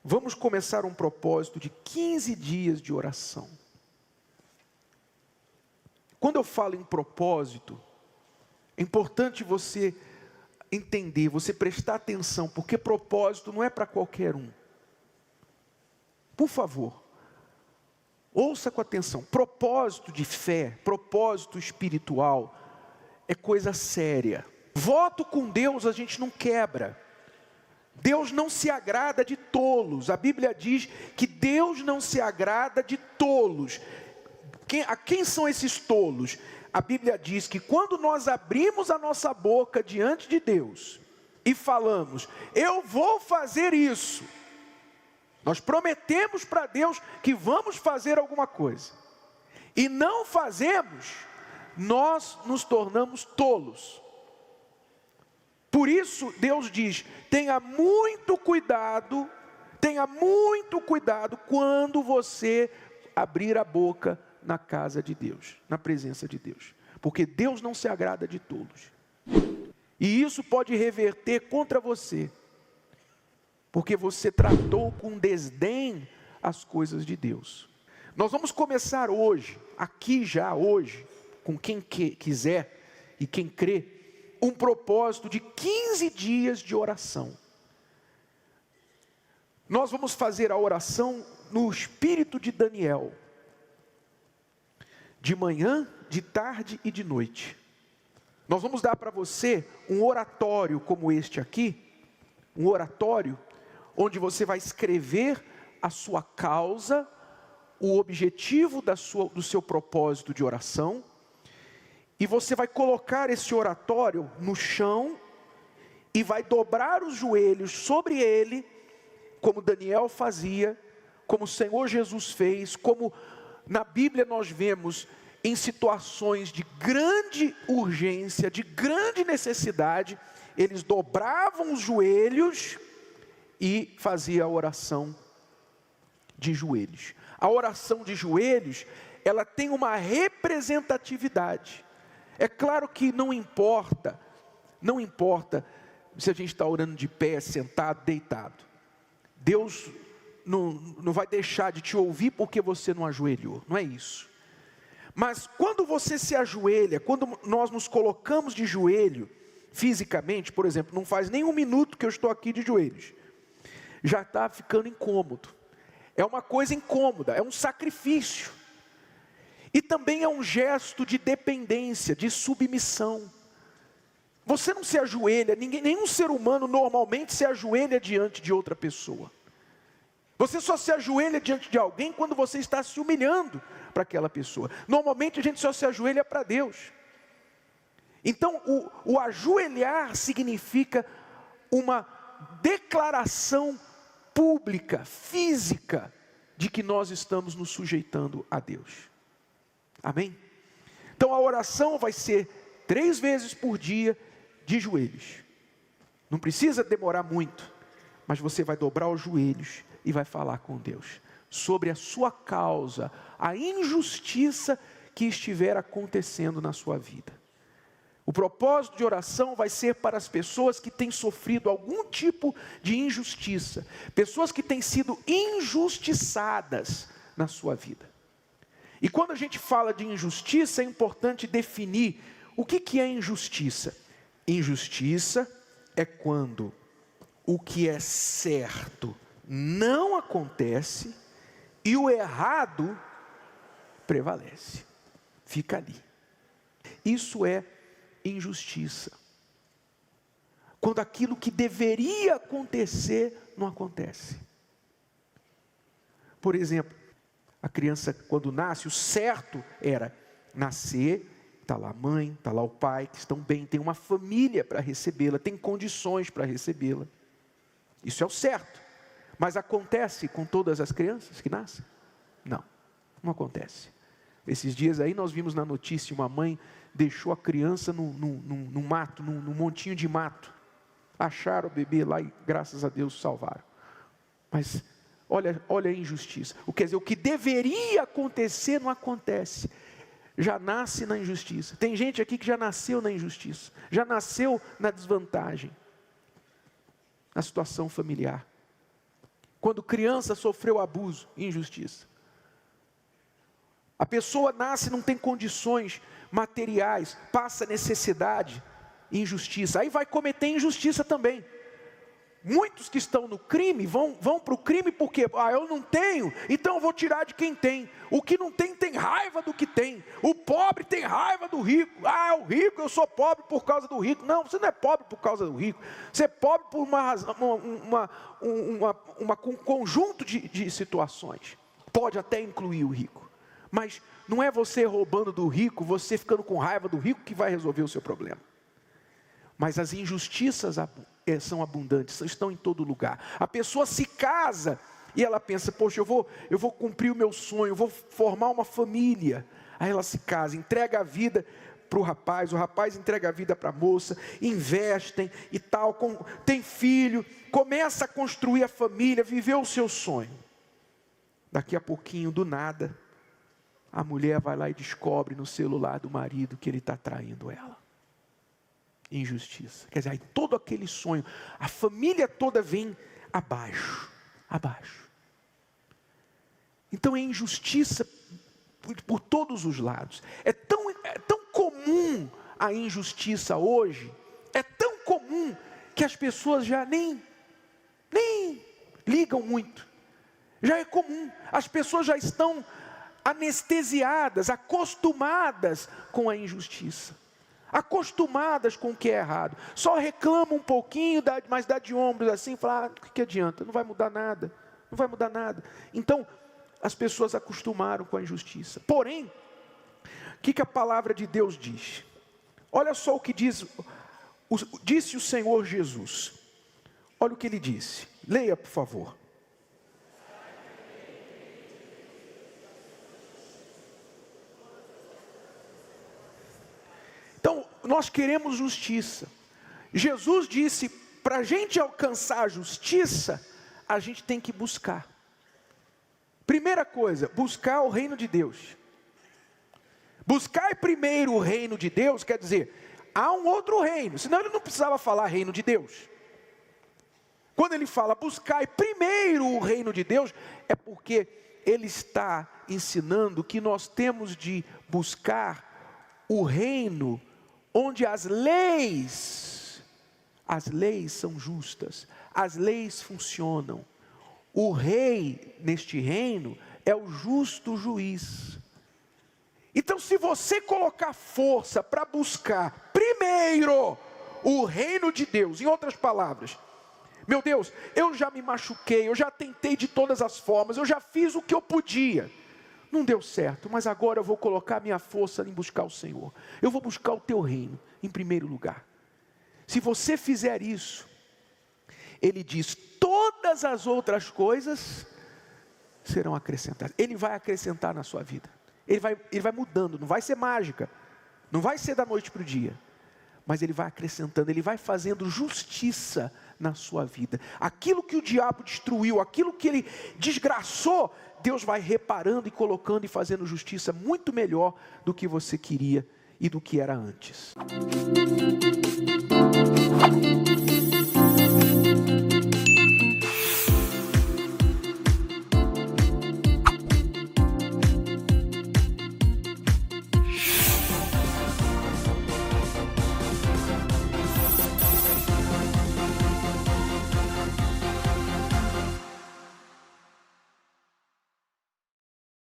vamos começar um propósito de 15 dias de oração. Quando eu falo em propósito, é importante você entender, você prestar atenção, porque propósito não é para qualquer um. Por favor, ouça com atenção. Propósito de fé, propósito espiritual, é coisa séria. Voto com Deus a gente não quebra. Deus não se agrada de tolos. A Bíblia diz que Deus não se agrada de tolos. Quem são esses tolos? A Bíblia diz que quando nós abrimos a nossa boca diante de Deus e falamos, eu vou fazer isso, nós prometemos para Deus que vamos fazer alguma coisa, e não fazemos, nós nos tornamos tolos. Por isso Deus diz, tenha muito cuidado quando você abrir a boca na casa de Deus, na presença de Deus, porque Deus não se agrada de tolos, e isso pode reverter contra você, porque você tratou com desdém as coisas de Deus. Nós vamos começar hoje, aqui já hoje, com quem quiser e quem crê, um propósito de 15 dias de oração. Nós vamos fazer a oração no espírito de Daniel, de manhã, de tarde e de noite. Nós vamos dar para você um oratório como este aqui, um oratório onde você vai escrever a sua causa, o objetivo do seu propósito de oração, e você vai colocar esse oratório no chão, e vai dobrar os joelhos sobre ele, como Daniel fazia, como o Senhor Jesus fez, como na Bíblia nós vemos em situações de grande urgência, de grande necessidade, eles dobravam os joelhos e faziam a oração de joelhos. A oração de joelhos, ela tem uma representatividade. É claro que não importa se a gente está orando de pé, sentado, deitado. Deus não vai deixar de te ouvir porque você não ajoelhou, não é isso. Mas quando você se ajoelha, quando nós nos colocamos de joelho, fisicamente, por exemplo, não faz nem um minuto que eu estou aqui de joelhos, já está ficando incômodo. É uma coisa incômoda, é um sacrifício. E também é um gesto de dependência, de submissão. Você não se ajoelha, nenhum ser humano normalmente se ajoelha diante de outra pessoa. Você só se ajoelha diante de alguém quando você está se humilhando para aquela pessoa. Normalmente a gente só se ajoelha para Deus. Então o ajoelhar significa uma declaração pública, física, de que nós estamos nos sujeitando a Deus. Amém? Então a oração vai ser 3 vezes por dia de joelhos. Não precisa demorar muito, mas você vai dobrar os joelhos e vai falar com Deus sobre a sua causa, a injustiça que estiver acontecendo na sua vida. O propósito de oração vai ser para as pessoas que têm sofrido algum tipo de injustiça, pessoas que têm sido injustiçadas na sua vida. E quando a gente fala de injustiça, é importante definir o que é injustiça. Injustiça é quando o que é certo não acontece e o errado prevalece, fica ali. Isso é injustiça. Quando aquilo que deveria acontecer, não acontece. Por exemplo, a criança quando nasce, o certo era nascer, está lá a mãe, está lá o pai, que estão bem, tem uma família para recebê-la, tem condições para recebê-la. Isso é o certo. Mas acontece com todas as crianças que nascem? Não acontece. Esses dias aí nós vimos na notícia, uma mãe deixou a criança num mato, num montinho de mato. Acharam o bebê lá e graças a Deus salvaram. Mas olha a injustiça. Quer dizer, o que deveria acontecer não acontece. Já nasce na injustiça. Tem gente aqui que já nasceu na injustiça. Já nasceu na desvantagem. Na situação familiar. quando criança sofreu abuso, injustiça. A pessoa nasce e não tem condições materiais, passa necessidade, injustiça. Aí vai cometer injustiça também. Muitos que estão no crime vão para o crime porque eu não tenho, então eu vou tirar de quem tem. O que não tem raiva do que tem. O pobre tem raiva do rico. O rico, eu sou pobre por causa do rico. Não, você não é pobre por causa do rico. Você é pobre por uma razão, um conjunto de situações. Pode até incluir o rico. Mas não é você roubando do rico, você ficando com raiva do rico que vai resolver o seu problema. Mas as injustiças são abundantes, estão em todo lugar. A pessoa se casa e ela pensa, poxa, eu vou cumprir o meu sonho, eu vou formar uma família. Aí ela se casa, entrega a vida para o rapaz entrega a vida para a moça, investem e tal, tem filho, começa a construir a família, viver o seu sonho. Daqui a pouquinho, do nada, a mulher vai lá e descobre no celular do marido que ele está traindo ela. Injustiça. Quer dizer, aí todo aquele sonho, a família toda vem abaixo. Então é injustiça por todos os lados. É tão comum a injustiça hoje, é tão comum que as pessoas já nem ligam muito. Já é comum, as pessoas já estão anestesiadas, acostumadas com a injustiça, acostumadas com o que é errado, só reclamam um pouquinho, mas dá de ombros assim, fala, o que adianta, não vai mudar nada, então as pessoas acostumaram com a injustiça. Porém, o que a palavra de Deus diz? Olha só o que disse o Senhor Jesus, olha o que ele disse, leia por favor. Então, nós queremos justiça. Jesus disse, para a gente alcançar a justiça, a gente tem que buscar. Primeira coisa, buscar o reino de Deus. Buscar primeiro o reino de Deus, quer dizer, há um outro reino, senão ele não precisava falar reino de Deus. Quando ele fala buscar primeiro o reino de Deus, é porque ele está ensinando que nós temos de buscar o reino onde as leis são justas, as leis funcionam. O rei neste reino é o justo juiz. Então, se você colocar força para buscar primeiro o reino de Deus, em outras palavras, meu Deus, eu já me machuquei, eu já tentei de todas as formas, eu já fiz o que eu podia, não deu certo, mas agora eu vou colocar minha força em buscar o Senhor. Eu vou buscar o teu reino em primeiro lugar. Se você fizer isso, ele diz, todas as outras coisas serão acrescentadas. Ele vai acrescentar na sua vida. Ele vai mudando, não vai ser mágica, não vai ser da noite para o dia, mas ele vai acrescentando, ele vai fazendo justiça na sua vida. Aquilo que o diabo destruiu, aquilo que ele desgraçou, Deus vai reparando e colocando e fazendo justiça muito melhor do que você queria e do que era antes.